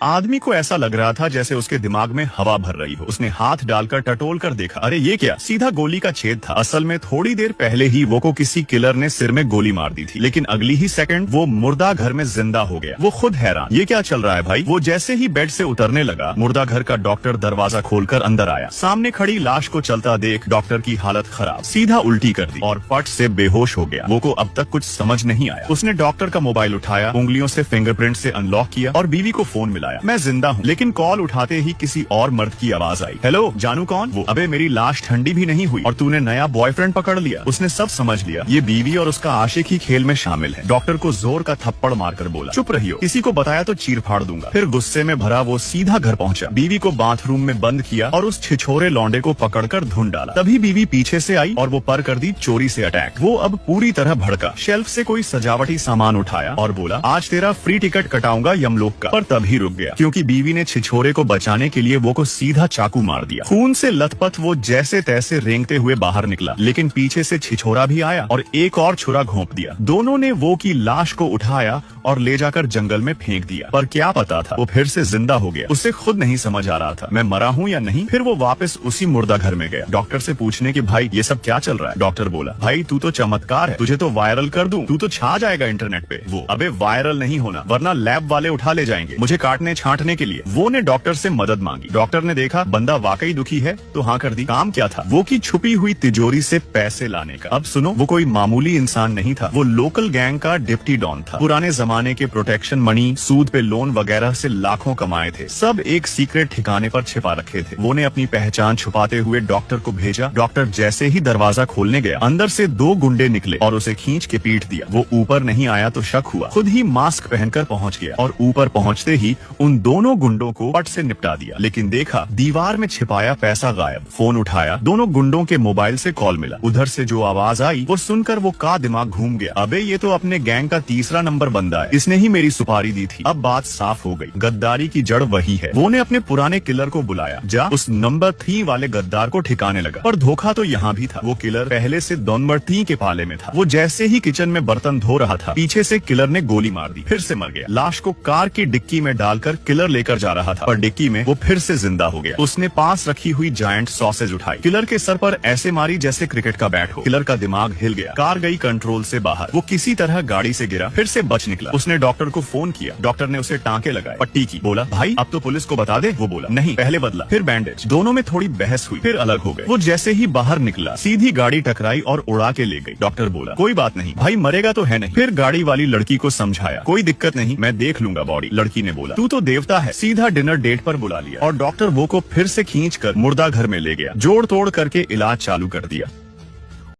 आदमी को ऐसा लग रहा था जैसे उसके दिमाग में हवा भर रही हो। उसने हाथ डालकर टटोल कर देखा, अरे ये क्या, सीधा गोली का छेद था। असल में थोड़ी देर पहले ही वो को किसी किलर ने सिर में गोली मार दी थी, लेकिन अगली ही सेकंड वो मुर्दा घर में जिंदा हो गया। वो खुद हैरान, ये क्या चल रहा है भाई। वो जैसे ही बेड से उतरने लगा, मुर्दा घर का डॉक्टर दरवाजा खोलकर अंदर आया। सामने खड़ी लाश को चलता देख डॉक्टर की हालत खराब, सीधा उल्टी कर दी और पट से बेहोश हो गया। वो को अब तक कुछ समझ नहीं आया। उसने डॉक्टर का मोबाइल उठाया, उंगलियों से फिंगरप्रिंट से अनलॉक किया और बीवी को फोन मिलाया। मैं जिंदा हूँ। लेकिन कॉल उठाते ही किसी और मर्द की आवाज आई, हेलो जानू कौन? वो, अबे मेरी लाश ठंडी भी नहीं हुई और तूने नया बॉयफ्रेंड पकड़ लिया। उसने सब समझ लिया, ये बीवी और उसका आशिक ही खेल में शामिल है। डॉक्टर को जोर का थप्पड़ मारकर बोला, चुप रहियो, किसी को बताया तो चीर फाड़ दूंगा। फिर गुस्से में भरा वो सीधा घर पहुंचा, बीवी को बाथरूम में बंद किया और उस छिछोरे लौंडे को पकड़कर धुन डाला। तभी बीवी पीछे से आई और वो पर कर दी चोरी से अटैक। वो अब पूरी तरह भड़का, शेल्फ से कोई सजावटी सामान उठाया और बोला, आज तेरा फ्री टिकट कटाऊंगा यमलोक का। पर तभी रुक गया, क्योंकि बीवी ने छिछोरे को बचाने के लिए वो को सीधा चाकू मार दिया। खून से लथपथ वो जैसे तैसे रेंगते हुए बाहर निकला, लेकिन पीछे से छिछोरा भी आया और एक और छुरा घोंप दिया। दोनों ने वो की लाश को उठाया और ले जाकर जंगल में फेंक दिया। पर क्या पता था, वो फिर से जिंदा हो गया। उसे खुद नहीं समझ आ रहा था, मैं मरा हूँ या नहीं। फिर वो वापस उसी मुर्दा घर में गया, डॉक्टर से पूछने की, भाई ये सब क्या चल रहा है? डॉक्टर बोला, भाई तू तो चमत्कार है, तुझे तो वायरल कर दूं, तू तो छा जाएगा इंटरनेट पे। वो, अबे वायरल नहीं होना, वरना लैब वाले उठा ले जाएंगे मुझे काटने छांटने के लिए। वो ने डॉक्टर से मदद मांगी। डॉक्टर ने देखा बंदा वाकई दुखी है तो हाँ कर दी। काम क्या था? वो की छुपी हुई तिजोरी से पैसे लाने का। अब सुनो, वो कोई मामूली इंसान नहीं था, वो लोकल गैंग का डिप्टी डॉन था। पुराने जमाने के प्रोटेक्शन मनी, सूद पे लोन वगैरह से लाखों कमाए थे। सब एक सीक्रेट ठिकाने पर छिपा रखे थे। वो ने अपनी पहचान छुपाते हुए डॉक्टर को भेजा। डॉक्टर जैसे ही दरवाजा खोलने गया, अंदर से 2 गुंडे निकले और उसे खींच के पीट दिया। वो ऊपर नहीं आया तो शक हुआ, खुद ही मास्क पहनकर पहुंच गया और ऊपर पहुंचते ही उन दोनों गुंडों को पट से निपटा दिया। लेकिन देखा दीवार में छिपाया पैसा गायब। फोन उठाया, दोनों गुंडों के मोबाइल से कॉल मिला। उधर से जो आवाज आई वो सुनकर वो का दिमाग घूम गया, अबे ये तो अपने गैंग का तीसरा नंबर बंदा है, इसने ही मेरी सुपारी दी थी। अब बात साफ हो गई, गद्दारी की जड़ वही है। वो ने अपने पुराने किलर को बुलाया, जा उस नंबर 3 वाले गद्दार को ठिकाने लगा। पर धोखा तो यहाँ भी था, वो किलर पहले से नंबर 3 के पाले में था। वो जैसे ही किचन में बर्तन धो रहा था, पीछे से किलर ने गोली मार दी, फिर से मर गया। लाश को कार की डिक्की में डालकर किलर लेकर जा रहा था, पर डिक्की में वो फिर से जिंदा हो गया। उसने पास रखी हुई जायंट सॉसेज उठाई, किलर के सर पर ऐसे मारी जैसे क्रिकेट का बैट हो। किलर का दिमाग हिल गया, कार गई कंट्रोल से बाहर। वो किसी तरह गाड़ी से गिरा, फिर से बच निकला। उसने डॉक्टर को फोन किया, डॉक्टर ने उसे टांके लगाए, पट्टी की। बोला, भाई अब तो पुलिस को बता दे। वो बोला, नहीं पहले बदला फिर बैंडेज। दोनों में थोड़ी बहस हुई, फिर अलग हो गए। वो जैसे ही बाहर निकला, सीधी गाड़ी टकराई और उड़ा के ले गई। डॉक्टर बोला, कोई बात नहीं भाई, मरेगा तो है नहीं। फिर गाड़ी वाली लड़की को समझाया, कोई दिक्कत नहीं, मैं देख लूंगा बॉडी। लड़की ने बोला, तू तो देवता है। सीधा डिनर डेट पर बुला लिया और डॉक्टर वो को फिर से खींच कर मुर्दा घर में ले गया। जोड़ तोड़ करके इलाज चालू कर दिया।